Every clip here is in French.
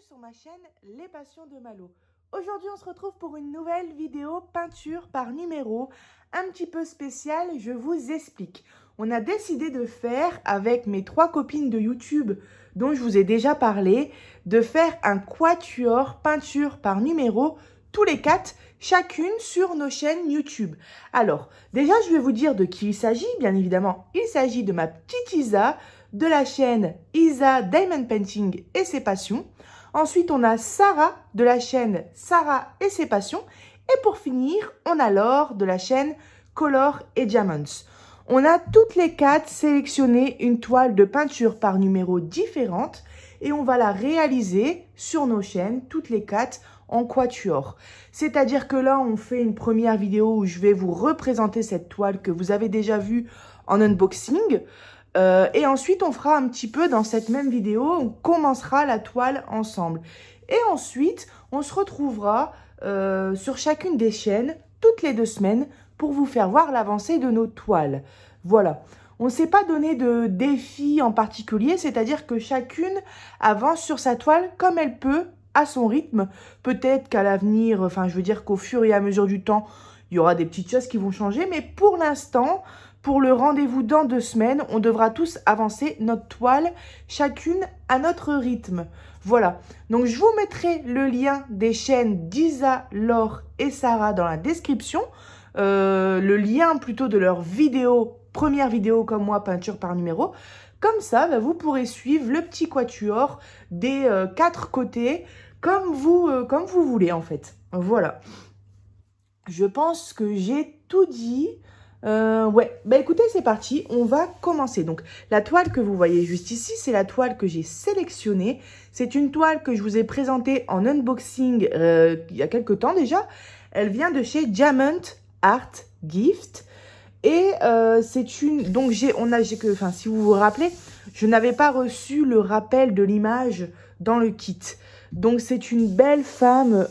sur ma chaîne Les Passions de Malo. Aujourd'hui, on se retrouve pour une nouvelle vidéo peinture par numéro, un petit peu spéciale, je vous explique. On a décidé de faire, avec mes 3 copines de YouTube dont je vous ai déjà parlé, de faire un quatuor peinture par numéro, tous les 4, chacune sur nos chaînes YouTube. Alors, déjà, je vais vous dire de qui il s'agit. Bien évidemment, il s'agit de ma petite Isa, de la chaîne Isa Diamond Painting et ses passions. Ensuite, on a Sarah de la chaîne Sarah et ses passions. Et pour finir, on a Laure de la chaîne Color et Diamonds. On a toutes les 4 sélectionné une toile de peinture par numéro différente et on va la réaliser sur nos chaînes, toutes les 4 en quatuor. C'est-à-dire que là, on fait une première vidéo où je vais vous représenter cette toile que vous avez déjà vue en unboxing. Et ensuite, on fera un petit peu dans cette même vidéo, on commencera la toile ensemble. Et ensuite, on se retrouvera sur chacune des chaînes toutes les 2 semaines pour vous faire voir l'avancée de nos toiles. Voilà. On ne s'est pas donné de défi en particulier, c'est-à-dire que chacune avance sur sa toile comme elle peut, à son rythme. Peut-être qu'à l'avenir, enfin je veux dire qu'au fur et à mesure du temps, il y aura des petites choses qui vont changer. Mais pour l'instant, pour le rendez-vous dans 2 semaines, on devra tous avancer notre toile, chacune à notre rythme. Voilà. Donc je vous mettrai le lien des chaînes d'Isa, Laure et Sarah dans la description. Le lien plutôt de leur vidéo, première vidéo comme moi, peinture par numéro. Comme ça, bah, vous pourrez suivre le petit quatuor des 4 côtés comme vous voulez en fait. Voilà. Je pense que j'ai tout dit. Ouais, bah écoutez, c'est parti, on va commencer. Donc, la toile que vous voyez juste ici, c'est la toile que j'ai sélectionnée. C'est une toile que je vous ai présentée en unboxing il y a quelques temps déjà. Elle vient de chez Diamond Art Gift. Et c'est une... Donc, enfin, si vous vous rappelez, je n'avais pas reçu le rappel de l'image dans le kit. Donc, c'est une belle femme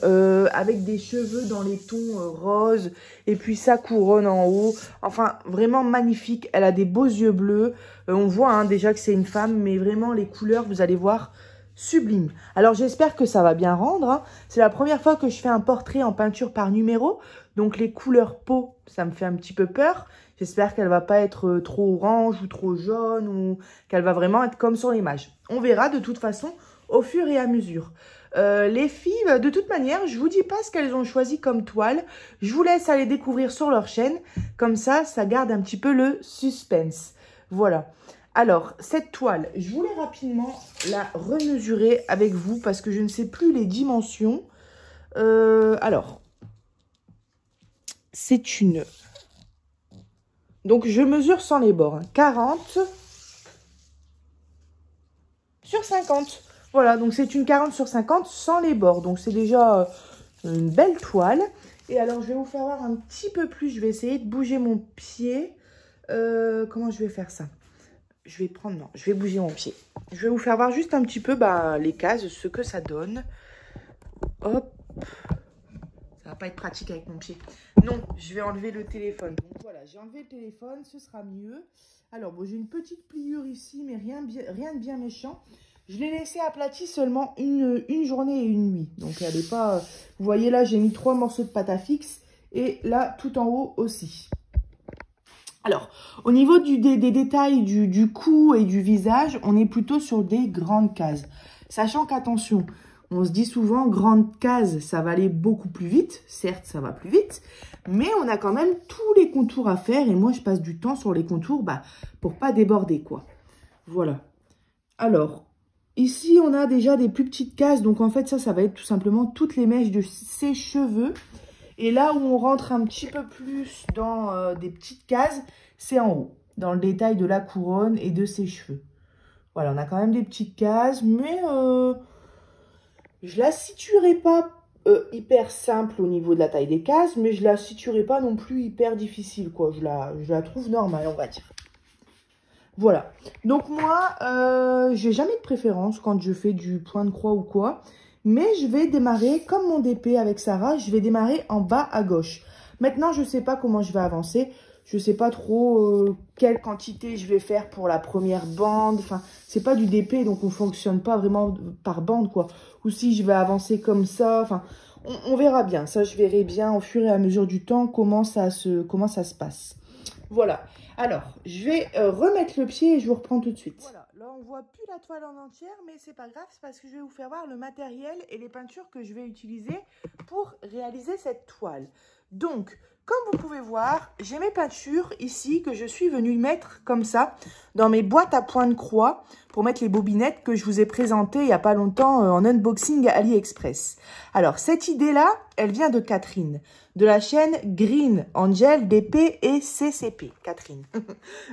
avec des cheveux dans les tons roses et puis sa couronne en haut. Enfin, vraiment magnifique. Elle a des beaux yeux bleus. On voit hein, déjà que c'est une femme, mais vraiment, les couleurs, vous allez voir, sublime. Alors, j'espère que ça va bien rendre. Hein. C'est la première fois que je fais un portrait en peinture par numéro. Donc, les couleurs peau, ça me fait un petit peu peur. J'espère qu'elle va pas être trop orange ou trop jaune ou qu'elle va vraiment être comme sur l'image. On verra de toute façon au fur et à mesure. Les filles, de toute manière, je vous dis pas ce qu'elles ont choisi comme toile. Je vous laisse aller découvrir sur leur chaîne. Comme ça, ça garde un petit peu le suspense. Voilà. Alors, cette toile, je voulais rapidement la remesurer avec vous parce que je ne sais plus les dimensions. Alors, c'est une... Donc, je mesure sans les bords. Hein. 40 sur 50. Voilà, donc c'est une 40 sur 50 sans les bords. Donc, c'est déjà une belle toile. Et alors, je vais vous faire voir un petit peu plus. Je vais essayer de bouger mon pied. Comment je vais faire ça? Je vais prendre... Non, je vais bouger mon pied. Je vais vous faire voir juste un petit peu les cases, ce que ça donne. Hop. Ça va pas être pratique avec mon pied. Non, je vais enlever le téléphone. Donc voilà, j'ai enlevé le téléphone, ce sera mieux. Alors bon, j'ai une petite pliure ici, mais rien de bien méchant. Je l'ai laissé aplati seulement une journée et une nuit. Donc elle n'est pas... Vous voyez là, j'ai mis 3 morceaux de pâte à fixe. Et là, tout en haut aussi. Alors, au niveau des détails du cou et du visage, on est plutôt sur des grandes cases. Sachant qu'attention... On se dit souvent, grande case, ça va aller beaucoup plus vite. Certes, ça va plus vite. Mais on a quand même tous les contours à faire. Et moi, je passe du temps sur les contours pour pas déborder, quoi. Voilà. Alors, ici, on a déjà des plus petites cases. Donc, en fait, ça va être tout simplement toutes les mèches de ses cheveux. Et là où on rentre un petit peu plus dans des petites cases, c'est en haut. Dans le détail de la couronne et de ses cheveux. Voilà, on a quand même des petites cases. Mais... je la situerai pas hyper simple au niveau de la taille des cases, mais je la situerai pas non plus hyper difficile, quoi. Je la trouve normale, on va dire. Voilà. Donc moi, j'ai jamais de préférence quand je fais du point de croix ou quoi. Mais je vais démarrer, comme mon DP avec Sarah, je vais démarrer en bas à gauche. Maintenant, je sais pas comment je vais avancer. Je sais pas trop quelle quantité je vais faire pour la première bande. Enfin, c'est pas du DP, donc on fonctionne pas vraiment par bande, quoi. Ou si je vais avancer comme ça. Enfin, on verra bien. Ça, je verrai bien au fur et à mesure du temps comment ça se passe. Voilà. Alors, je vais remettre le pied et je vous reprends tout de suite. Voilà. Là, on voit plus la toile en entière, mais c'est pas grave. C'est parce que je vais vous faire voir le matériel et les peintures que je vais utiliser pour réaliser cette toile. Donc, comme vous pouvez voir, j'ai mes peintures ici que je suis venue mettre comme ça dans mes boîtes à point de croix pour mettre les bobinettes que je vous ai présentées il n'y a pas longtemps en unboxing à AliExpress. Alors, cette idée-là, elle vient de Catherine, de la chaîne Green Angel DP et CCP. Catherine.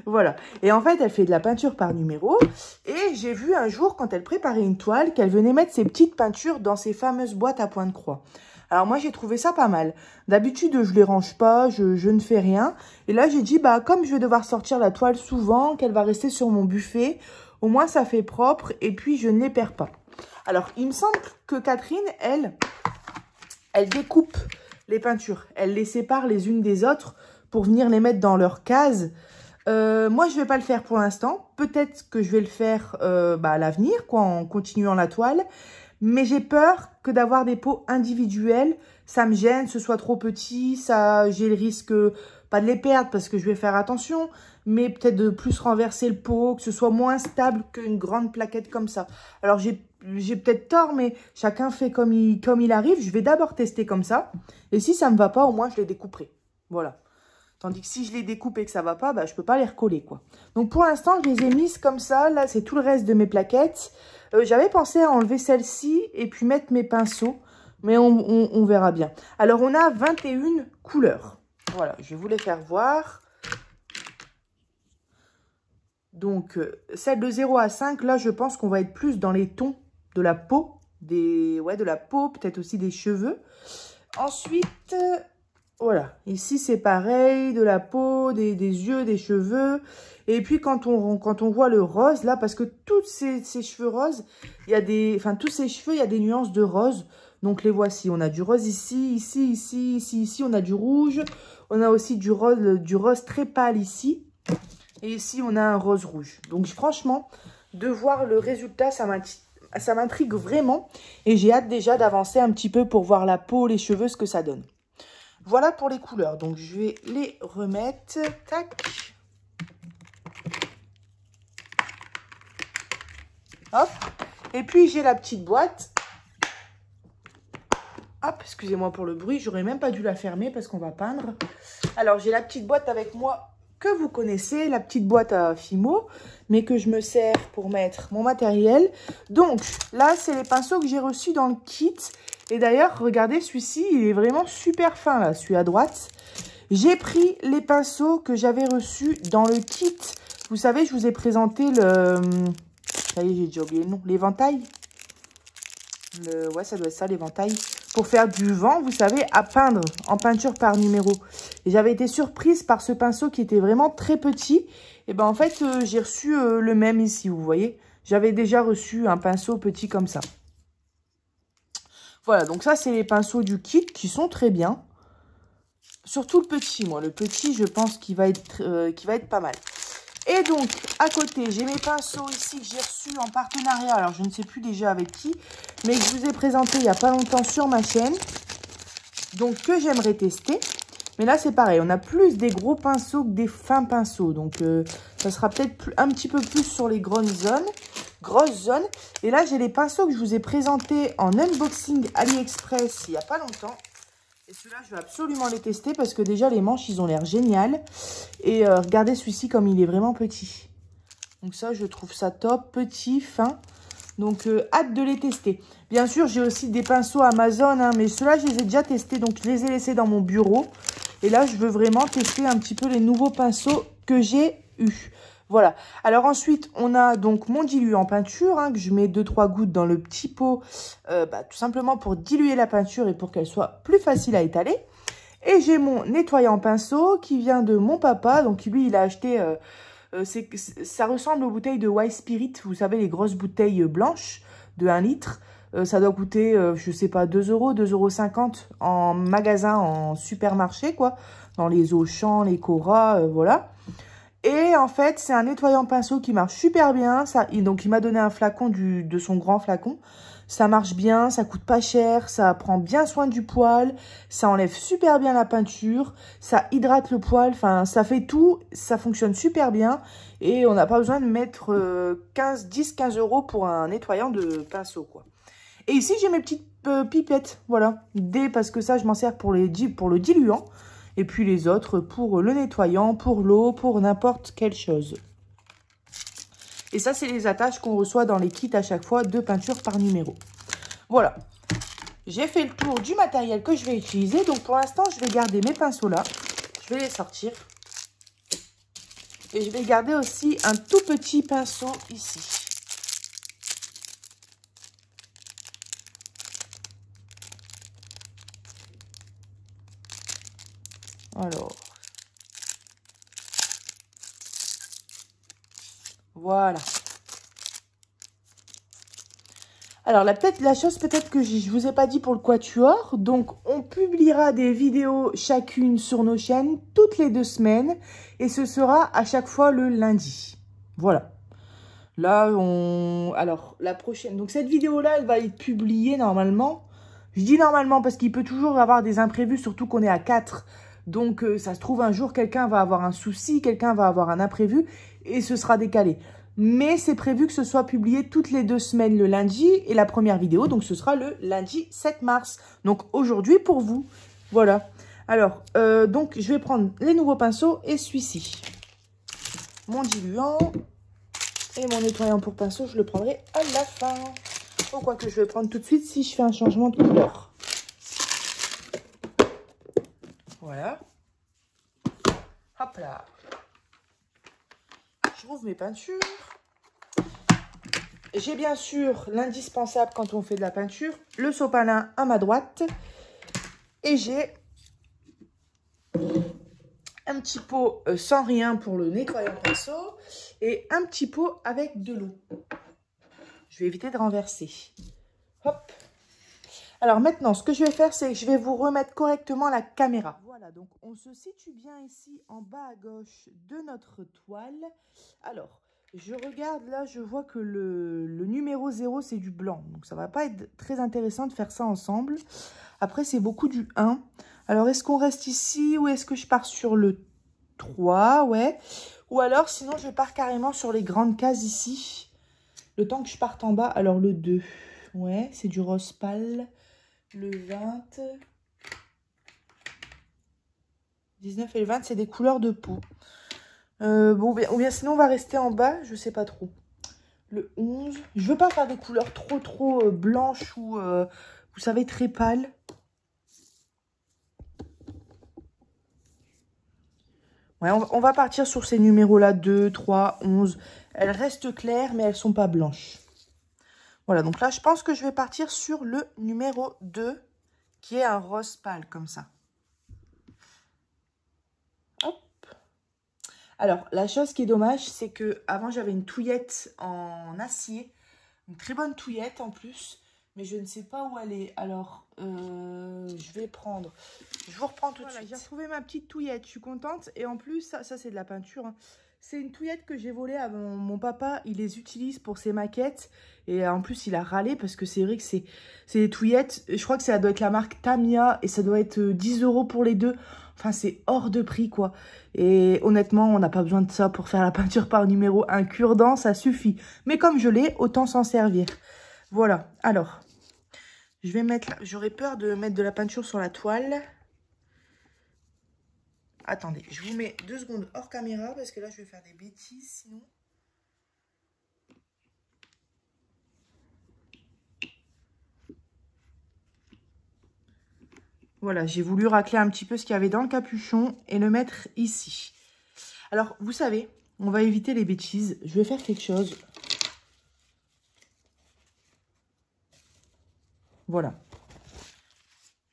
Voilà. Et en fait, elle fait de la peinture par numéro. Et j'ai vu un jour, quand elle préparait une toile, qu'elle venait mettre ses petites peintures dans ces fameuses boîtes à point de croix. Alors moi, j'ai trouvé ça pas mal. D'habitude, je les range pas, je ne fais rien. Et là, j'ai dit, bah comme je vais devoir sortir la toile souvent, qu'elle va rester sur mon buffet, au moins ça fait propre et puis je ne les perds pas. Alors, il me semble que Catherine, elle découpe les peintures. Elle les sépare les unes des autres pour venir les mettre dans leur case. Moi, je vais pas le faire pour l'instant. Peut-être que je vais le faire à l'avenir, quoi, en continuant la toile. Mais j'ai peur que d'avoir des pots individuels, ça me gêne, ce soit trop petit, j'ai le risque, pas de les perdre parce que je vais faire attention, mais peut-être de plus renverser le pot, que ce soit moins stable qu'une grande plaquette comme ça. Alors j'ai peut-être tort, mais chacun fait comme il arrive. Je vais d'abord tester comme ça, et si ça me va pas, au moins je les découperai. Voilà. Tandis que si je les découpe et que ça va pas, bah, je peux pas les recoller, quoi. Donc pour l'instant, je les ai mises comme ça. Là, c'est tout le reste de mes plaquettes. J'avais pensé à enlever celle-ci et puis mettre mes pinceaux. Mais on verra bien. Alors, on a 21 couleurs. Voilà, je vais vous les faire voir. Donc, celle de 0 à 5, là, je pense qu'on va être plus dans les tons de la peau. De la peau, peut-être aussi des cheveux. Ensuite... Voilà, ici c'est pareil, de la peau, des yeux, des cheveux. Et puis quand on voit le rose, là, parce que tous ces cheveux roses, tous ces cheveux, il y a des nuances de rose. Donc les voici, on a du rose ici, ici, on a du rouge. On a aussi du rose très pâle ici. Et ici, on a un rose rouge. Donc franchement, de voir le résultat, ça m'intrigue vraiment. Et j'ai hâte déjà d'avancer un petit peu pour voir la peau, les cheveux, ce que ça donne. Voilà pour les couleurs. Donc, je vais les remettre. Tac. Hop. Et puis, j'ai la petite boîte. Hop, excusez-moi pour le bruit. J'aurais même pas dû la fermer parce qu'on va peindre. Alors, j'ai la petite boîte avec moi que vous connaissez. La petite boîte à Fimo. Mais que je me sers pour mettre mon matériel. Donc, là, c'est les pinceaux que j'ai reçus dans le kit. Et d'ailleurs, regardez, celui-ci, il est vraiment super fin, là, celui à droite. J'ai pris les pinceaux que j'avais reçus dans le kit. Vous savez, je vous ai présenté le... Ça y est, j'ai déjà oublié le nom. L'éventail. Ouais, ça doit être ça, l'éventail. Pour faire du vent, vous savez, à peindre en peinture par numéro. Et j'avais été surprise par ce pinceau qui était vraiment très petit. Et ben en fait, j'ai reçu le même ici, vous voyez. J'avais déjà reçu un pinceau petit comme ça. Voilà, donc ça, c'est les pinceaux du kit qui sont très bien. Surtout le petit, moi. Le petit, je pense qu'il va être pas mal. Et donc, à côté, j'ai mes pinceaux ici que j'ai reçus en partenariat. Alors, je ne sais plus déjà avec qui, mais que je vous ai présenté il n'y a pas longtemps sur ma chaîne. Donc, que j'aimerais tester. Mais là, c'est pareil. On a plus des gros pinceaux que des fins pinceaux. Donc, ça sera peut-être un petit peu plus sur les grosses zones. Et là, j'ai les pinceaux que je vous ai présentés en unboxing AliExpress il n'y a pas longtemps. Et ceux-là, je vais absolument les tester parce que déjà, les manches, ils ont l'air géniales. Et regardez celui-ci comme il est vraiment petit. Donc ça, je trouve ça top, petit, fin. Donc, hâte de les tester. Bien sûr, j'ai aussi des pinceaux Amazon, hein, mais ceux-là, je les ai déjà testés. Donc, je les ai laissés dans mon bureau. Et là, je veux vraiment tester un petit peu les nouveaux pinceaux que j'ai eus. Voilà. Alors ensuite, on a donc mon diluant en peinture, hein, que je mets 2-3 gouttes dans le petit pot, tout simplement pour diluer la peinture et pour qu'elle soit plus facile à étaler. Et j'ai mon nettoyant pinceau qui vient de mon papa. Donc lui, il a acheté, ça ressemble aux bouteilles de White Spirit, vous savez, les grosses bouteilles blanches de 1 litre. Ça doit coûter, je sais pas, 2 euros, 2,50 € en magasin, en supermarché, quoi. Dans les Auchan, les Cora, voilà. Et en fait, c'est un nettoyant pinceau qui marche super bien. Donc, il m'a donné un flacon de son grand flacon. Ça marche bien, ça coûte pas cher, ça prend bien soin du poil, ça enlève super bien la peinture, ça hydrate le poil, enfin, ça fait tout, ça fonctionne super bien. Et on n'a pas besoin de mettre 10-15 € pour un nettoyant de pinceau, quoi. Et ici, j'ai mes petites pipettes, voilà. Parce que ça, je m'en sers pour le diluant. Et puis les autres pour le nettoyant, pour l'eau, pour n'importe quelle chose. Et ça, c'est les attaches qu'on reçoit dans les kits à chaque fois de peinture par numéro. Voilà. J'ai fait le tour du matériel que je vais utiliser. Donc pour l'instant, je vais garder mes pinceaux là. Je vais les sortir. Et je vais garder aussi un tout petit pinceau ici. Alors. Voilà. Alors, la chose peut-être que je vous ai pas dit pour le quatuor. Donc, on publiera des vidéos chacune sur nos chaînes toutes les 2 semaines. Et ce sera à chaque fois le lundi. Voilà. Là, alors, la prochaine... Donc, cette vidéo-là, elle va être publiée normalement. Je dis normalement parce qu'il peut toujours y avoir des imprévus, surtout qu'on est à 4. Donc, ça se trouve, un jour, quelqu'un va avoir un souci, quelqu'un va avoir un imprévu et ce sera décalé. Mais c'est prévu que ce soit publié toutes les 2 semaines le lundi et la première vidéo, donc ce sera le lundi 7 mars. Donc, aujourd'hui pour vous. Voilà. Alors, donc, je vais prendre les nouveaux pinceaux et celui-ci. Mon diluant et mon nettoyant pour pinceau, je le prendrai à la fin. Ou quoi que je vais prendre tout de suite si je fais un changement de couleur. Voilà. Hop là. Je rouvre mes peintures. J'ai bien sûr l'indispensable quand on fait de la peinture, le sopalin à ma droite. Et j'ai un petit pot sans rien pour le nettoyant pinceau et un petit pot avec de l'eau. Je vais éviter de renverser. Hop. Alors maintenant, ce que je vais faire, c'est que je vais vous remettre correctement la caméra. Voilà, donc on se situe bien ici en bas à gauche de notre toile. Alors, je regarde là, je vois que le numéro 0, c'est du blanc. Donc ça va pas être très intéressant de faire ça ensemble. Après, c'est beaucoup du 1. Alors, est-ce qu'on reste ici ou est-ce que je pars sur le 3? Ouais. Ou alors, sinon, je pars carrément sur les grandes cases ici. Le temps que je parte en bas, alors le 2. Ouais, c'est du rose pâle. Le 20. 19 et le 20, c'est des couleurs de peau. Bon, ou bien sinon, on va rester en bas. Je sais pas trop. Le 11. Je veux pas faire des couleurs trop blanches ou, vous savez, très pâles. Ouais, on va partir sur ces numéros-là. 2, 3, 11. Elles restent claires, mais elles sont pas blanches. Voilà, donc là, je pense que je vais partir sur le numéro 2, qui est un rose pâle, comme ça. Hop. Alors, la chose qui est dommage, c'est que avant j'avais une touillette en acier. Une très bonne touillette, en plus. Mais je ne sais pas où elle est. Alors, je vais prendre... Je vous reprends tout de suite. J'ai retrouvé ma petite touillette, je suis contente. Et en plus, ça c'est de la peinture, hein. C'est une touillette que j'ai volée à mon papa. Il les utilise pour ses maquettes. Et en plus, il a râlé parce que c'est vrai que c'est des touillettes. Je crois que ça doit être la marque Tamiya. Et ça doit être 10 € pour les deux. Enfin, c'est hors de prix, quoi. Et honnêtement, on n'a pas besoin de ça pour faire la peinture par numéro. Un cure-dent, ça suffit. Mais comme je l'ai, autant s'en servir. Voilà. Alors, je vais mettre... J'aurais peur de mettre de la peinture sur la toile. Attendez, je vous mets 2 secondes hors caméra parce que là, je vais faire des bêtises sinon. Voilà, j'ai voulu racler un petit peu ce qu'il y avait dans le capuchon et le mettre ici. Alors, vous savez, on va éviter les bêtises. Je vais faire quelque chose. Voilà.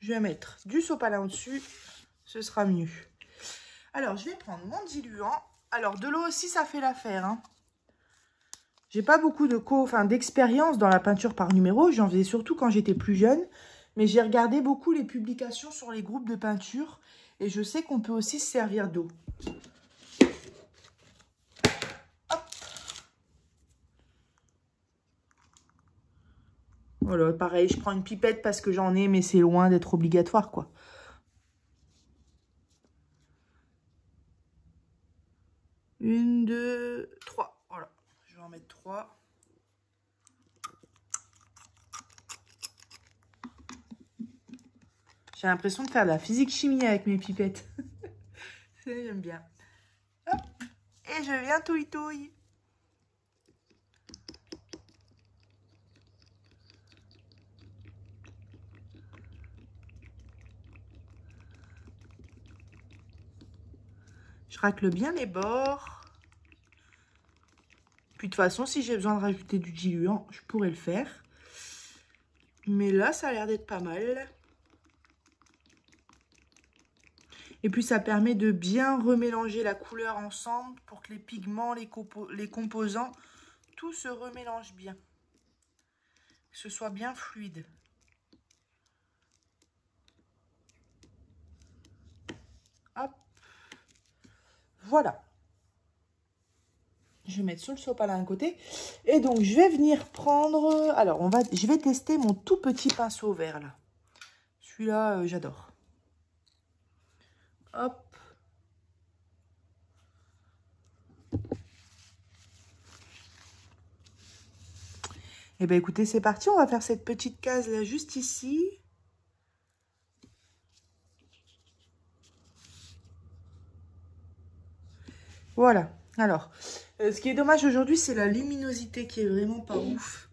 Je vais mettre du sopalin au-dessus. Ce sera mieux. Alors, je vais prendre mon diluant. Alors, de l'eau aussi, ça fait l'affaire, hein. J'ai pas beaucoup d'expérience dans la peinture par numéro. J'en faisais surtout quand j'étais plus jeune. Mais j'ai regardé beaucoup les publications sur les groupes de peinture. Et je sais qu'on peut aussi se servir d'eau. Voilà, pareil, je prends une pipette parce que j'en ai, mais c'est loin d'être obligatoire, quoi. Une, deux, trois. Voilà, je vais en mettre trois. J'ai l'impression de faire de la physique-chimie avec mes pipettes. J'aime bien. Hop. Et je viens touille-touille. Je racle bien les bords. Puis de toute façon, si j'ai besoin de rajouter du diluant, je pourrais le faire. Mais là, ça a l'air d'être pas mal. Et puis, ça permet de bien remélanger la couleur ensemble pour que les pigments, les composants, tout se remélange bien. Que ce soit bien fluide. Hop. Voilà. Je vais mettre sur le sopalin à côté. Et donc, je vais venir prendre... Alors, je vais tester mon tout petit pinceau vert, là. Celui-là, j'adore. Hop. Et bien, écoutez, c'est parti. On va faire cette petite case, là, juste ici. Voilà. Alors, ce qui est dommage aujourd'hui, c'est la luminosité qui est vraiment pas ouf.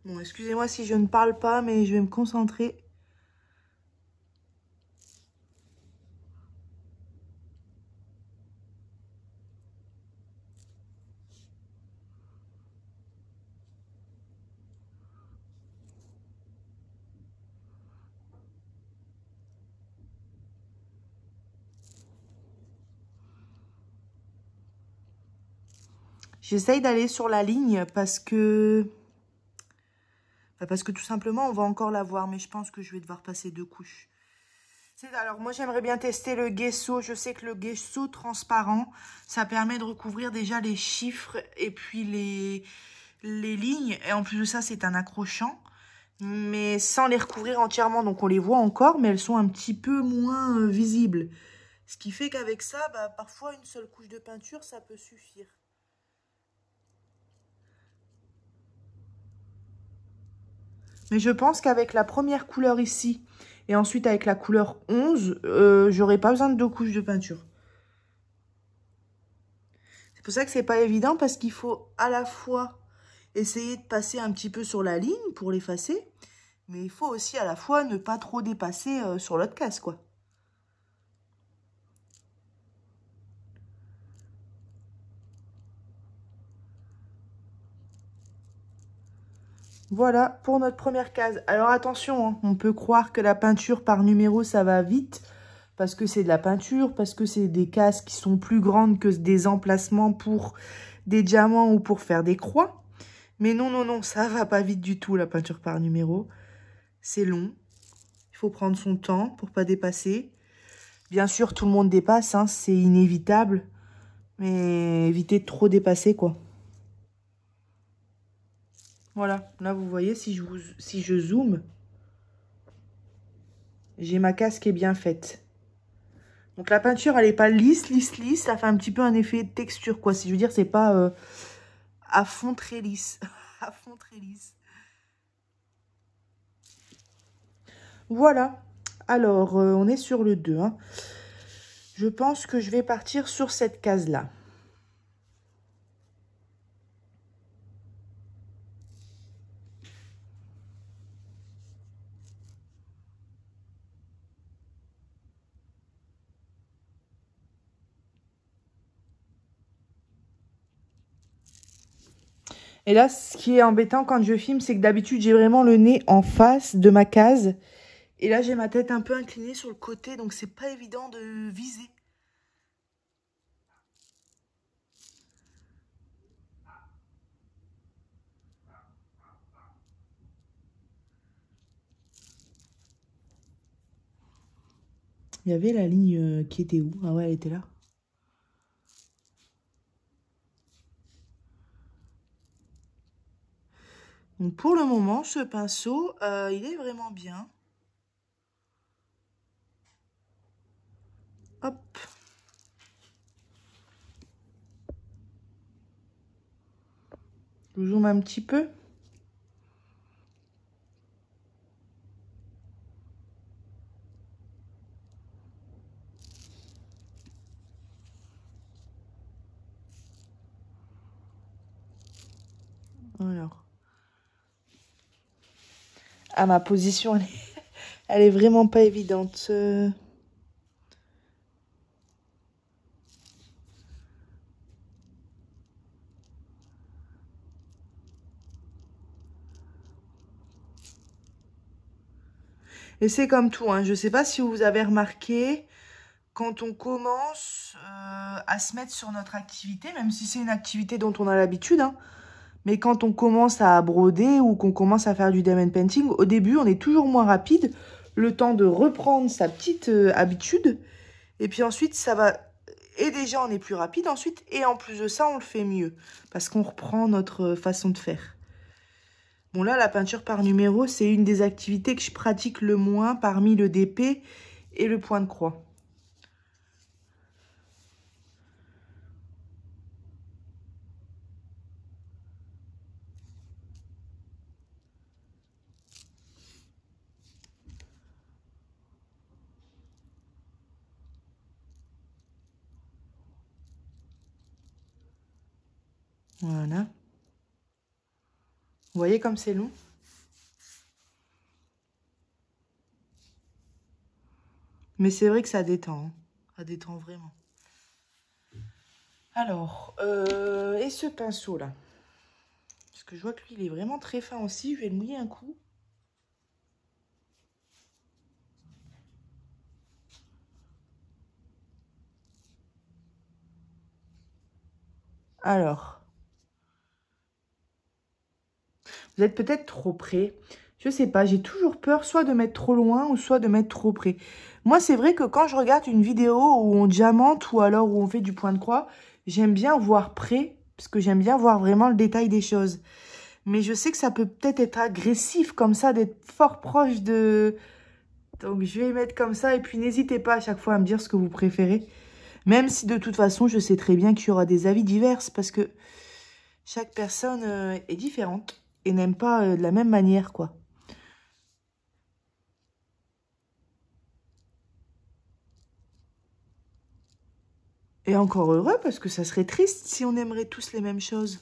Bon, excusez-moi si je ne parle pas, mais je vais me concentrer. J'essaye d'aller sur la ligne parce que tout simplement, on va encore la voir, mais je pense que je vais devoir passer 2 couches. Alors, moi, j'aimerais bien tester le gesso. Je sais que le gesso transparent, ça permet de recouvrir déjà les chiffres et puis les lignes. Et en plus de ça, c'est un accrochant, mais sans les recouvrir entièrement. Donc, on les voit encore, mais elles sont un petit peu moins visibles. Ce qui fait qu'avec ça, parfois, une seule couche de peinture, ça peut suffire. Mais je pense qu'avec la première couleur ici, et ensuite avec la couleur 11, j'aurai pas besoin de 2 couches de peinture. C'est pour ça que c'est pas évident, parce qu'il faut à la fois essayer de passer un petit peu sur la ligne pour l'effacer, mais il faut aussi à la fois ne pas trop dépasser sur l'autre case, quoi. Voilà pour notre première case. Alors attention, hein, on peut croire que la peinture par numéro, ça va vite, parce que c'est de la peinture, parce que c'est des cases qui sont plus grandes que des emplacements pour des diamants ou pour faire des croix. Mais non, non, non, ça va pas vite du tout, la peinture par numéro. C'est long. Il faut prendre son temps pour pas dépasser. Bien sûr, tout le monde dépasse, hein, c'est inévitable. Mais évitez de trop dépasser, quoi. Voilà, là, vous voyez, si je zoome, j'ai ma case qui est bien faite. Donc, la peinture, elle n'est pas lisse, lisse, lisse. Ça fait un petit peu un effet de texture, quoi. Si je veux dire, c'est pas à fond très lisse. À fond très lisse. Voilà. Alors, on est sur le 2. Hein. Je pense que je vais partir sur cette case-là. Et là, ce qui est embêtant quand je filme, c'est que d'habitude, j'ai vraiment le nez en face de ma case. Et là, j'ai ma tête un peu inclinée sur le côté, donc c'est pas évident de viser. Il y avait la ligne qui était où? Ah ouais, elle était là. Donc pour le moment, ce pinceau, il est vraiment bien. Hop. Je zoome un petit peu. Alors. Ah, ma position, elle est vraiment pas évidente. Et c'est comme tout, hein. Je sais pas si vous avez remarqué, quand on commence à se mettre sur notre activité, même si c'est une activité dont on a l'habitude, hein, mais quand on commence à broder ou qu'on commence à faire du diamond painting, au début, on est toujours moins rapide, le temps de reprendre sa petite habitude. Et puis ensuite, ça va... Et déjà, on est plus rapide ensuite. Et en plus de ça, on le fait mieux. Parce qu'on reprend notre façon de faire. Bon, là, la peinture par numéro, c'est une des activités que je pratique le moins parmi le DP et le point de croix. Voilà. Vous voyez comme c'est long? Mais c'est vrai que ça détend. Hein. Ça détend vraiment. Alors, et ce pinceau-là? Parce que je vois que lui, il est vraiment très fin aussi. Je vais le mouiller un coup. Alors, vous êtes peut-être trop près. Je sais pas, j'ai toujours peur soit de mettre trop loin ou soit de mettre trop près. Moi, c'est vrai que quand je regarde une vidéo où on diamante ou alors où on fait du point de croix, j'aime bien voir près parce que j'aime bien voir vraiment le détail des choses. Mais je sais que ça peut peut-être être agressif comme ça, d'être fort proche de... Donc, je vais mettre comme ça et puis n'hésitez pas à chaque fois à me dire ce que vous préférez. Même si de toute façon, je sais très bien qu'il y aura des avis divers parce que chaque personne est différente et n'aime pas de la même manière, quoi. Et encore heureux, parce que ça serait triste si on aimerait tous les mêmes choses.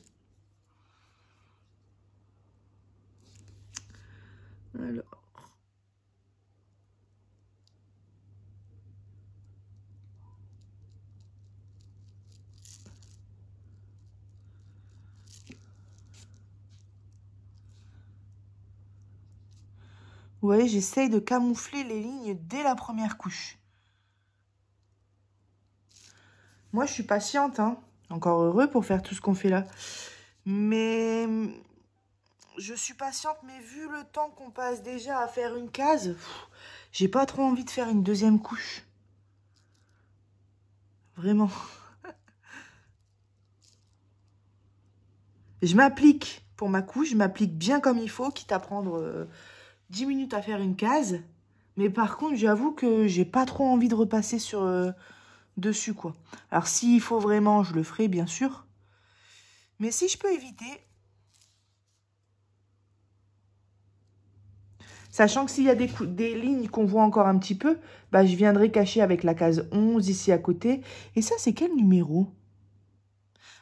Alors. Vous voyez, j'essaye de camoufler les lignes dès la première couche. Moi, je suis patiente, hein. Encore heureux pour faire tout ce qu'on fait là. Mais je suis patiente, mais vu le temps qu'on passe déjà à faire une case, j'ai pas trop envie de faire une deuxième couche. Vraiment. Je m'applique pour ma couche, je m'applique bien comme il faut, quitte à prendre 10 minutes à faire une case. Mais par contre, j'avoue que j'ai pas trop envie de repasser sur dessus, quoi. Alors, s'il faut vraiment, je le ferai, bien sûr. Mais si je peux éviter, sachant que s'il y a des lignes qu'on voit encore un petit peu, bah, je viendrai cacher avec la case 11 ici à côté. Et ça, c'est quel numéro?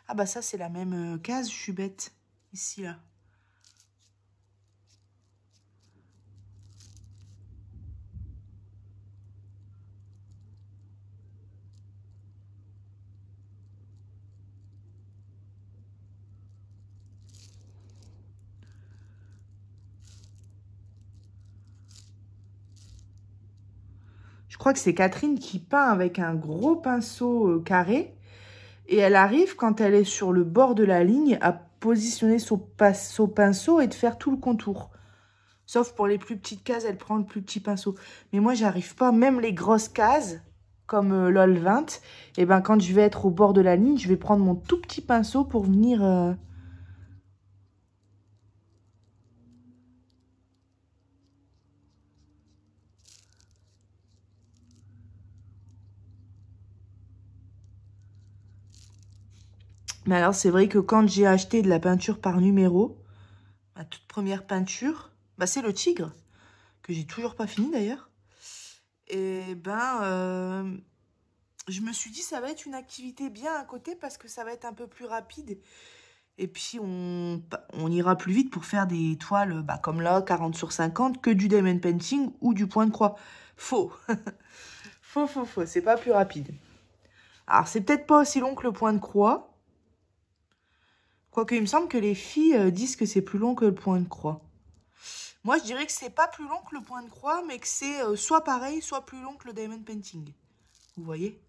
Ah bah ça, c'est la même case, je suis bête. Ici, là. Je crois que c'est Catherine qui peint avec un gros pinceau carré. Et elle arrive, quand elle est sur le bord de la ligne, à positionner son pinceau et de faire tout le contour. Sauf pour les plus petites cases, elle prend le plus petit pinceau. Mais moi, j'arrive pas. Même les grosses cases, comme LOL 20, et ben quand je vais être au bord de la ligne, je vais prendre mon tout petit pinceau pour venir... Mais alors, c'est vrai que quand j'ai acheté de la peinture par numéro, ma toute première peinture, bah, c'est le tigre, que j'ai toujours pas fini d'ailleurs. Et ben, je me suis dit, ça va être une activité bien à côté parce que ça va être un peu plus rapide. Et puis, on ira plus vite pour faire des toiles, bah, comme là, 40 sur 50, que du diamond painting ou du point de croix. Faux. Faux. C'est pas plus rapide. Alors, c'est peut-être pas aussi long que le point de croix. Quoique, il me semble que les filles disent que c'est plus long que le point de croix. Moi, je dirais que c'est pas plus long que le point de croix, mais que c'est soit pareil, soit plus long que le diamond painting. Vous voyez?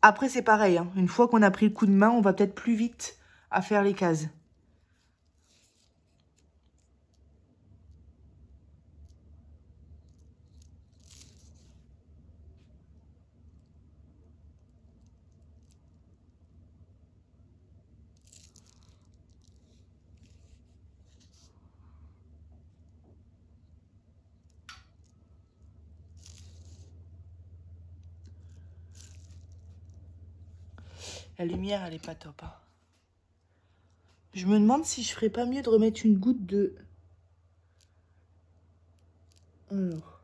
Après, c'est pareil, hein. Une fois qu'on a pris le coup de main, on va peut-être plus vite à faire les cases. La lumière, elle est pas top, hein. Je me demande si je ferais pas mieux de remettre une goutte de... Alors...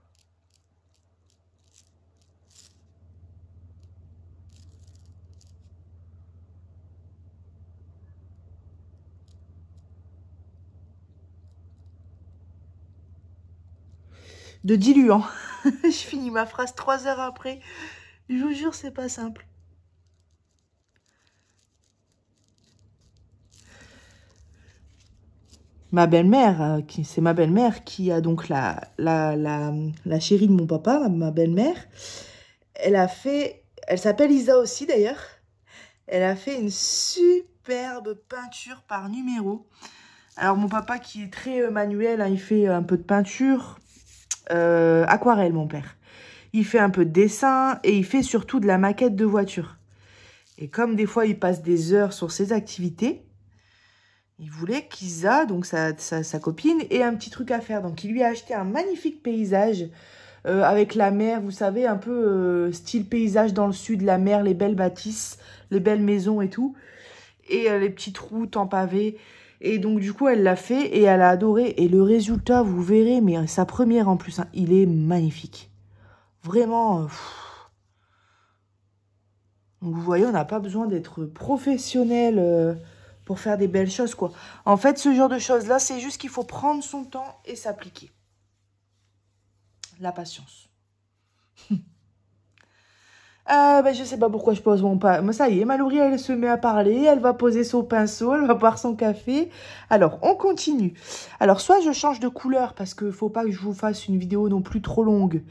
de diluant. Je finis ma phrase 3 heures après. Je vous jure, c'est pas simple. Ma belle-mère, c'est ma belle-mère qui a donc la chérie de mon papa, ma belle-mère. Elle s'appelle Isa aussi d'ailleurs. Elle a fait une superbe peinture par numéro. Alors mon papa qui est très manuel, hein, il fait un peu de peinture, aquarelle mon père. Il fait un peu de dessin et il fait surtout de la maquette de voiture. Et comme des fois il passe des heures sur ses activités, il voulait qu'Isa, donc sa copine, ait un petit truc à faire. Donc il lui a acheté un magnifique paysage avec la mer, vous savez, un peu style paysage dans le sud, la mer, les belles bâtisses, les belles maisons et tout. Et les petites routes en pavé. Et donc du coup elle l'a fait et elle a adoré. Et le résultat, vous verrez, mais sa première en plus, hein, il est magnifique. Vraiment... Donc, vous voyez, on n'a pas besoin d'être professionnel pour faire des belles choses, quoi. En fait, ce genre de choses-là, c'est juste qu'il faut prendre son temps et s'appliquer. La patience. Ben, je sais pas pourquoi je pose mon pas. Mais ça y est, Mallory, elle se met à parler. Elle va poser son pinceau, elle va boire son café. Alors, on continue. Alors, soit je change de couleur parce qu'il faut pas que je vous fasse une vidéo non plus trop longue.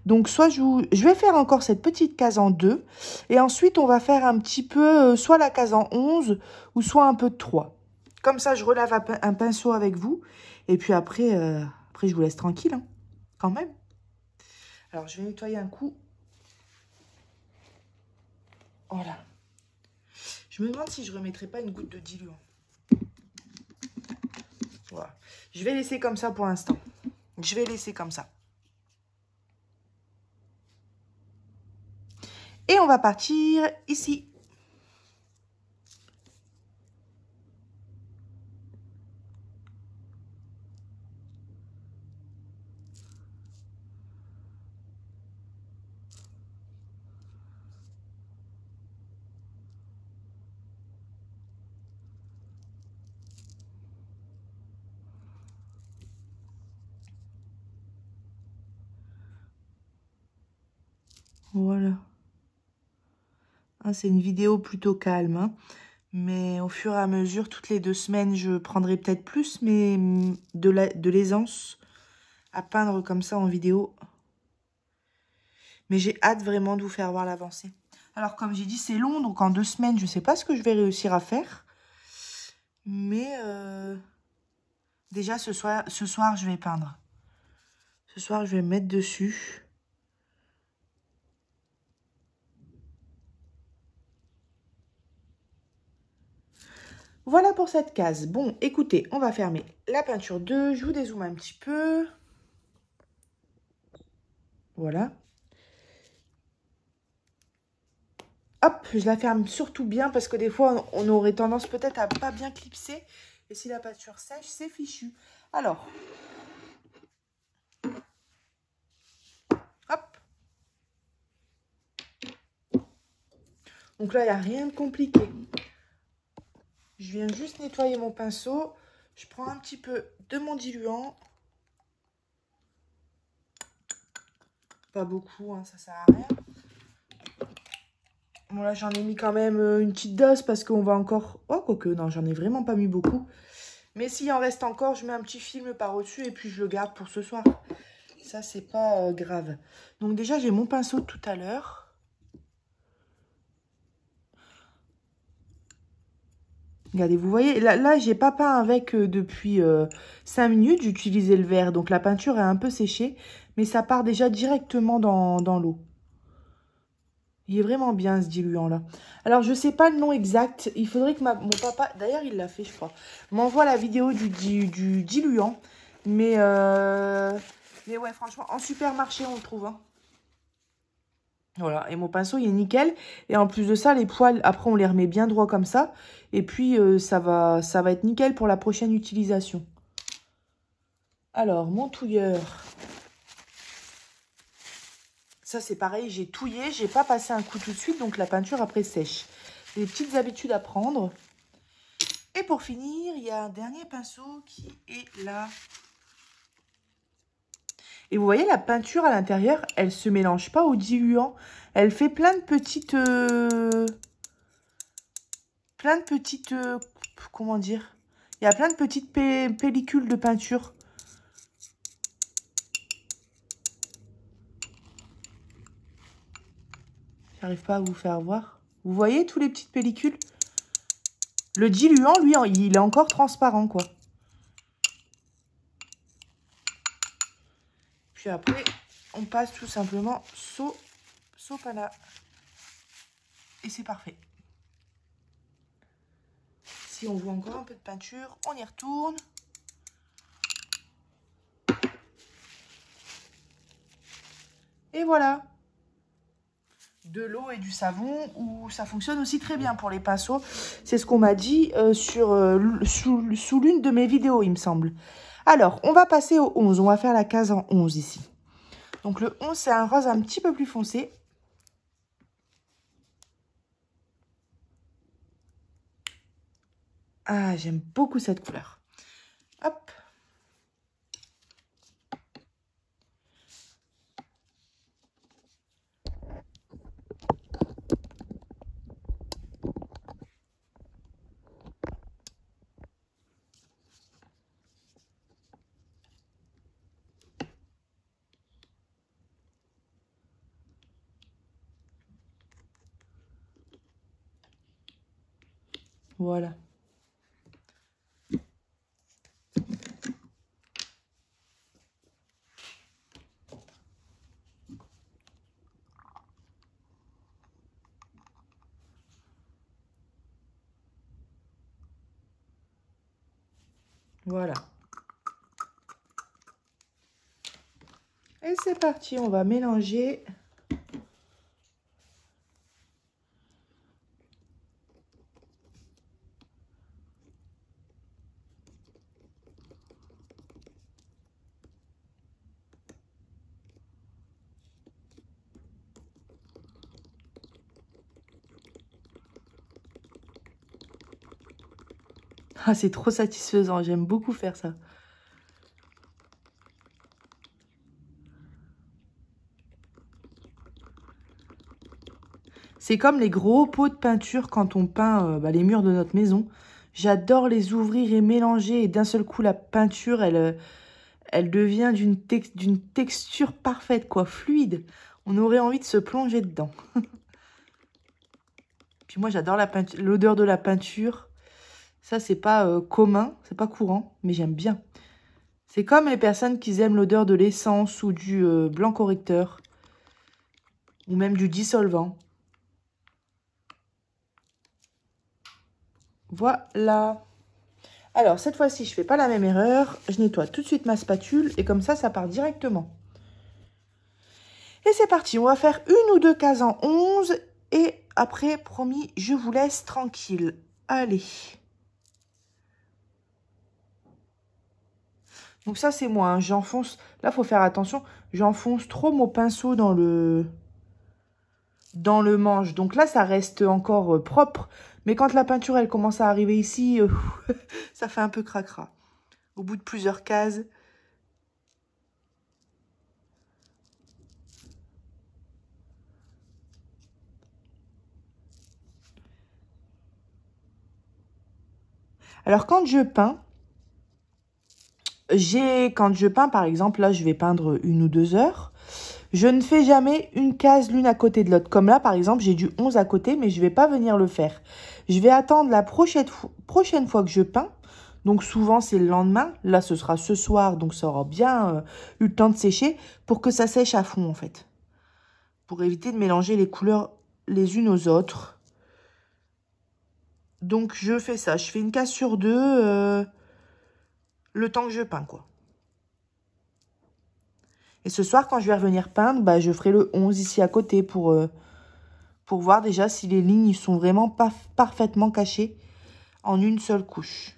Donc, soit je vais faire encore cette petite case en 2. Et ensuite, on va faire un petit peu, soit la case en 11, ou soit un peu de 3. Comme ça, je relave un pinceau avec vous. Et puis après, après je vous laisse tranquille, hein, quand même. Alors, je vais nettoyer un coup. Voilà. Je me demande si je ne remettrai pas une goutte de diluant. Voilà. Je vais laisser comme ça pour l'instant. Je vais laisser comme ça. Et on va partir ici. Voilà. Ah, c'est une vidéo plutôt calme, hein. Mais au fur et à mesure, toutes les 2 semaines, je prendrai peut-être plus, mais de l'aisance à peindre comme ça en vidéo. Mais j'ai hâte vraiment de vous faire voir l'avancée. Alors, comme j'ai dit, c'est long, donc en 2 semaines, je ne sais pas ce que je vais réussir à faire. Mais Déjà, ce soir, je vais peindre. Ce soir, je vais me mettre dessus. Voilà pour cette case. Bon, écoutez, on va fermer la peinture 2. Je vous dézoome un petit peu. Voilà. Hop, je la ferme surtout bien parce que des fois, on aurait tendance peut-être à pas bien clipser. Et si la peinture sèche, c'est fichu. Alors, hop. Donc là, il n'y a rien de compliqué. Je viens juste nettoyer mon pinceau. Je prends un petit peu de mon diluant. Pas beaucoup, hein, ça sert à rien. Bon, là, j'en ai mis quand même une petite dose parce qu'on va encore... Oh, quoique, non, j'en ai vraiment pas mis beaucoup. Mais s'il en reste encore, je mets un petit film par-dessus et puis je le garde pour ce soir. Ça, c'est pas grave. Donc déjà, j'ai mon pinceau de tout à l'heure. Regardez, vous voyez, là j'ai pas peint avec depuis 5 minutes. J'utilisais le verre, donc la peinture est un peu séchée. Mais ça part déjà directement dans l'eau. Il est vraiment bien ce diluant-là. Alors, je sais pas le nom exact. Il faudrait que mon papa, d'ailleurs il l'a fait je crois, m'envoie la vidéo du diluant. Mais ouais, franchement, en supermarché on le trouve. Hein. Voilà, et mon pinceau il est nickel. Et en plus de ça, les poils, après on les remet bien droit comme ça. Et puis ça va être nickel pour la prochaine utilisation. Alors, mon touilleur. Ça, c'est pareil, j'ai touillé, j'ai pas passé un coup tout de suite, donc la peinture après sèche. Des petites habitudes à prendre. Et pour finir, il y a un dernier pinceau qui est là. Et vous voyez, la peinture à l'intérieur, elle se mélange pas au diluant. Elle fait plein de petites... comment dire? Il y a plein de petites pellicules de peinture. J'arrive pas à vous faire voir. Vous voyez tous les petites pellicules? Le diluant, lui, il est encore transparent, quoi. Puis après, on passe tout simplement sopalin. Et c'est parfait. Si on voit encore un peu de peinture, on y retourne. Et voilà. De l'eau et du savon, où ça fonctionne aussi très bien pour les pinceaux. C'est ce qu'on m'a dit sous l'une de mes vidéos, il me semble. Alors, on va passer au 11. On va faire la case en 11 ici. Donc, le 11, c'est un rose un petit peu plus foncé. Ah, j'aime beaucoup cette couleur. Hop. Voilà. Voilà. Et c'est parti, on va mélanger. Ah, c'est trop satisfaisant, j'aime beaucoup faire ça. C'est comme les gros pots de peinture quand on peint les murs de notre maison. J'adore les ouvrir et mélanger et d'un seul coup la peinture, elle devient d'une texture parfaite, quoi, fluide. On aurait envie de se plonger dedans. Puis moi j'adore l'odeur de la peinture. Ça, c'est pas commun, c'est pas courant, mais j'aime bien. C'est comme les personnes qui aiment l'odeur de l'essence ou du blanc correcteur. Ou même du dissolvant. Voilà. Alors, cette fois-ci, je fais pas la même erreur. Je nettoie tout de suite ma spatule et comme ça part directement. Et c'est parti, on va faire une ou deux cases en 11. Et après, promis, je vous laisse tranquille. Allez. Donc ça, c'est moi, hein. J'enfonce. Là, faut faire attention. J'enfonce trop mon pinceau dans le manche. Donc là, ça reste encore propre. Mais quand la peinture, elle commence à arriver ici, ça fait un peu cracra. Au bout de plusieurs cases. Alors, quand je peins, par exemple, là, je vais peindre 1 ou 2 heures. Je ne fais jamais une case l'une à côté de l'autre. Comme là, par exemple, j'ai du 11 à côté, mais je ne vais pas venir le faire. Je vais attendre la prochaine fois que je peins. Donc, souvent, c'est le lendemain. Là, ce sera ce soir, donc ça aura bien eu le temps de sécher pour que ça sèche à fond, en fait. Pour éviter de mélanger les couleurs les unes aux autres. Donc, je fais ça. Je fais une case sur 2 le temps que je peins, quoi. Et ce soir, quand je vais revenir peindre, bah, je ferai le 11 ici à côté pour voir déjà si les lignes sont vraiment parfaitement cachées en une seule couche.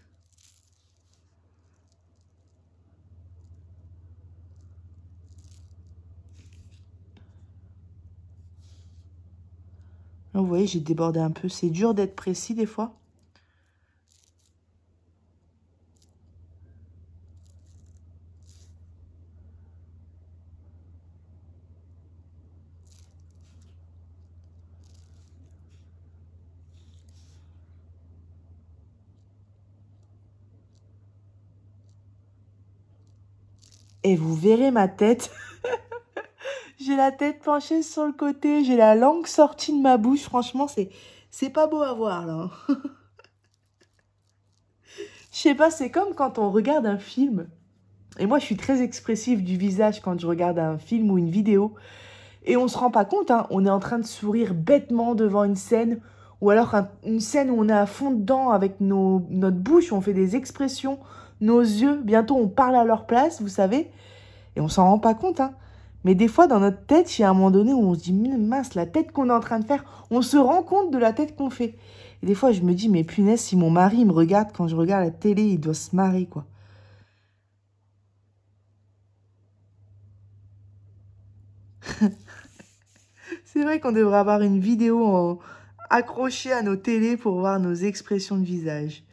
Là, vous voyez, j'ai débordé un peu. C'est dur d'être précis des fois. Et vous verrez ma tête. J'ai la tête penchée sur le côté. J'ai la langue sortie de ma bouche. Franchement, c'est pas beau à voir, là. Je sais pas, c'est comme quand on regarde un film. Et moi, je suis très expressive du visage quand je regarde un film ou une vidéo. Et on se rend pas compte, hein, on est en train de sourire bêtement devant une scène. Ou alors une scène où on est à fond dedans avec notre bouche, on fait des expressions, nos yeux. Bientôt, on parle à leur place, vous savez. Et on s'en rend pas compte, hein. Mais des fois, dans notre tête, il y a un moment donné où on se dit, mince, la tête qu'on est en train de faire, on se rend compte de la tête qu'on fait. Et des fois, je me dis, mais punaise, si mon mari me regarde quand je regarde la télé, il doit se marrer, quoi. C'est vrai qu'on devrait avoir une vidéo accrochée à nos télés pour voir nos expressions de visage.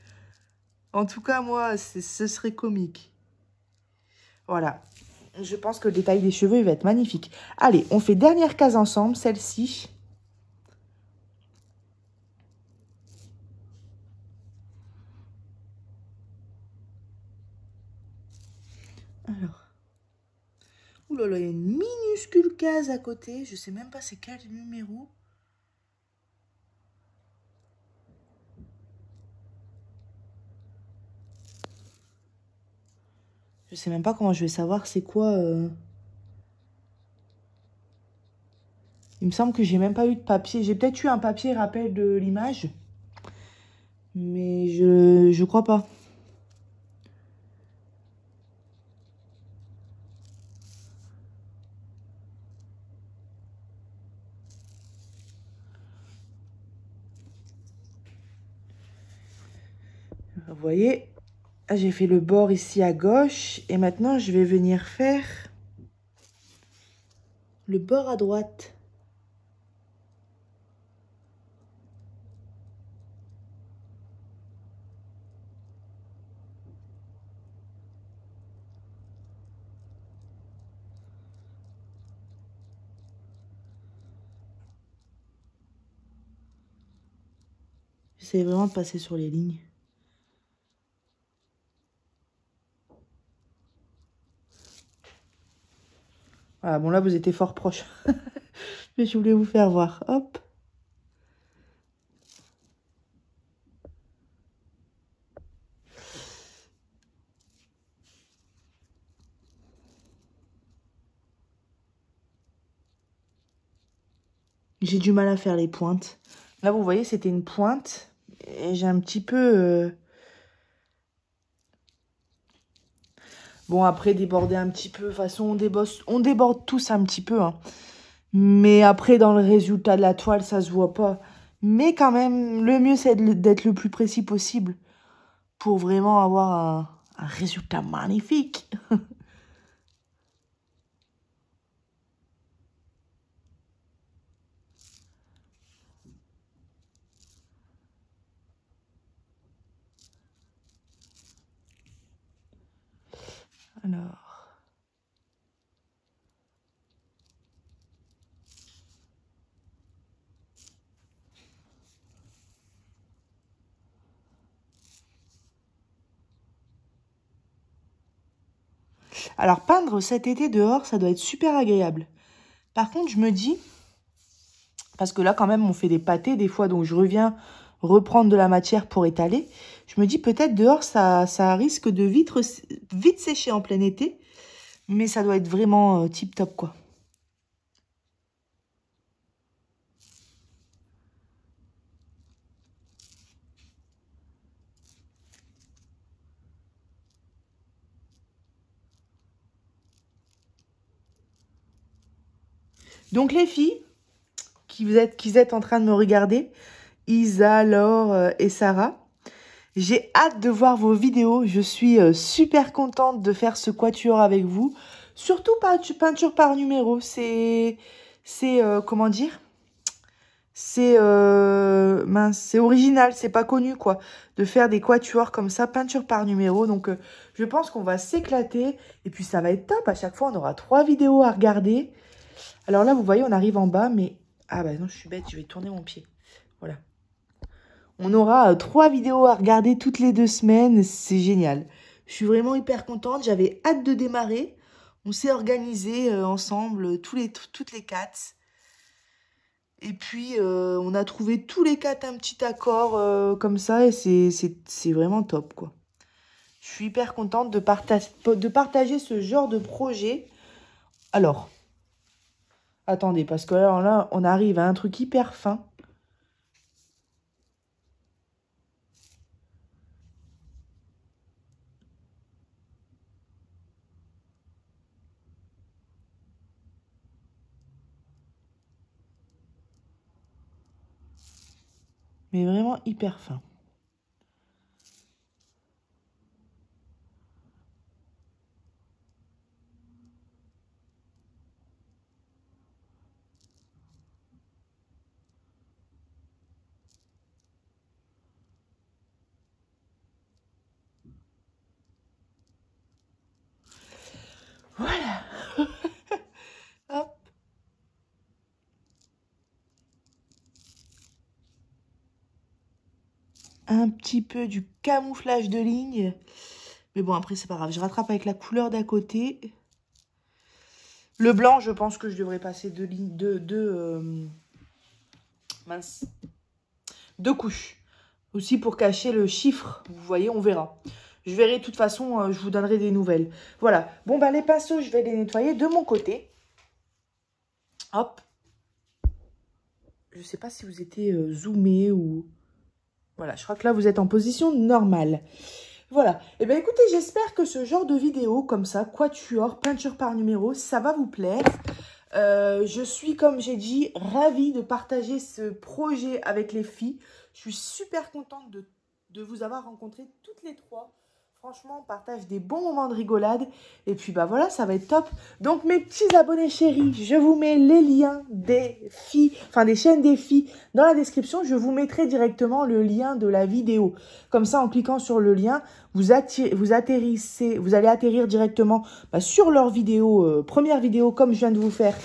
En tout cas, moi, ce serait comique. Voilà. Je pense que le détail des cheveux, il va être magnifique. Allez, on fait dernière case ensemble, celle-ci. Alors. Ouh là là, il y a une minuscule case à côté. Je sais même pas c'est quel numéro. Je sais même pas comment je vais savoir c'est quoi. Il me semble que j'ai même pas eu de papier. J'ai peut-être eu un papier rappel de l'image. Mais je crois pas. Vous voyez, j'ai fait le bord ici à gauche. Et maintenant, je vais venir faire le bord à droite. J'essaie vraiment de passer sur les lignes. Voilà, bon là, vous étiez fort proche. Mais je voulais vous faire voir. Hop. J'ai du mal à faire les pointes. Là, vous voyez, c'était une pointe. Et j'ai un petit peu... Bon, après, déborder un petit peu. De toute façon, on déborde tous un petit peu. Hein. Mais après, dans le résultat de la toile, ça se voit pas. Mais quand même, le mieux, c'est d'être le plus précis possible. Pour vraiment avoir un résultat magnifique. Alors... Alors, peindre cet été dehors, ça doit être super agréable. Par contre, je me dis, parce que là, quand même, on fait des pâtés des fois, donc je reviens reprendre de la matière pour étaler. Je me dis, peut-être dehors, ça risque de vite sécher en plein été, mais ça doit être vraiment tip-top, quoi. Donc, les filles qui êtes en train de me regarder, Isa, Laure et Sarah, j'ai hâte de voir vos vidéos. Je suis super contente de faire ce quatuor avec vous. Surtout peinture par numéro. Comment dire? Mince, c'est original, c'est pas connu quoi. De faire des quatuors comme ça, peinture par numéro. Donc je pense qu'on va s'éclater. Et puis ça va être top. À chaque fois, on aura 3 vidéos à regarder. Alors là, vous voyez, on arrive en bas, mais... Ah bah non, je suis bête, je vais tourner mon pied. Voilà. On aura 3 vidéos à regarder toutes les 2 semaines. C'est génial. Je suis vraiment hyper contente. J'avais hâte de démarrer. On s'est organisé ensemble, toutes les 4. Et puis, on a trouvé tous les 4 un petit accord comme ça. Et c'est vraiment top, quoi. Je suis hyper contente de partager ce genre de projet. Alors, attendez, parce que là, on arrive à un truc hyper fin. Mais vraiment hyper fin. Voilà. Hop. Un petit peu du camouflage de ligne. Mais bon, après, c'est pas grave. Je rattrape avec la couleur d'à côté. Le blanc, je pense que je devrais passer mince, 2 couches. Aussi pour cacher le chiffre. Vous voyez, on verra. Je verrai, de toute façon, je vous donnerai des nouvelles. Voilà. Bon, bah, les pinceaux, je vais les nettoyer de mon côté. Hop. Je sais pas si vous étiez zoomé ou... Voilà, je crois que là, vous êtes en position normale. Voilà. Eh bien, écoutez, j'espère que ce genre de vidéo, comme ça, quatuor, peinture par numéro, ça va vous plaire. Je suis, comme j'ai dit, ravie de partager ce projet avec les filles. Je suis super contente de vous avoir rencontrées toutes les 3. Franchement, on partage des bons moments de rigolade. Et puis, bah voilà, ça va être top. Donc, mes petits abonnés chéris, je vous mets les liens des filles, enfin des chaînes des filles dans la description. Je vous mettrai directement le lien de la vidéo. Comme ça, en cliquant sur le lien, vous allez atterrir directement sur leur vidéo, première vidéo, comme je viens de vous faire,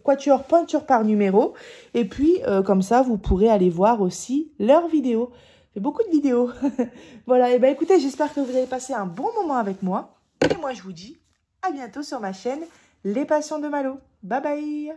quatuor peinture par numéro. Et puis, comme ça, vous pourrez aller voir aussi leurs vidéos. J'ai beaucoup de vidéos. Voilà, et ben écoutez, j'espère que vous avez passé un bon moment avec moi. Et moi, je vous dis à bientôt sur ma chaîne Les Passions de Malo. Bye bye.